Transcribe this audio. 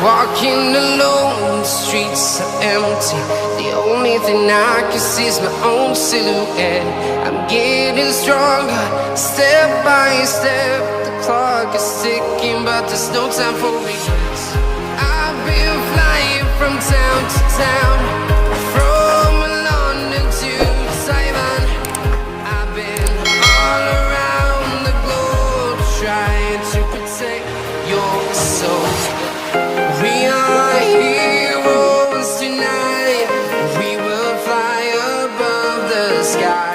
Walking alone, the streets are empty. The only thing I can see is my own silhouette. I'm getting stronger, step by step. The clock is ticking, but there's no time for regrets. I've been flying from town to town, from London to Taiwan. I've been all around the globe, trying to protect your soul. We are heroes tonight. We will fly above the sky.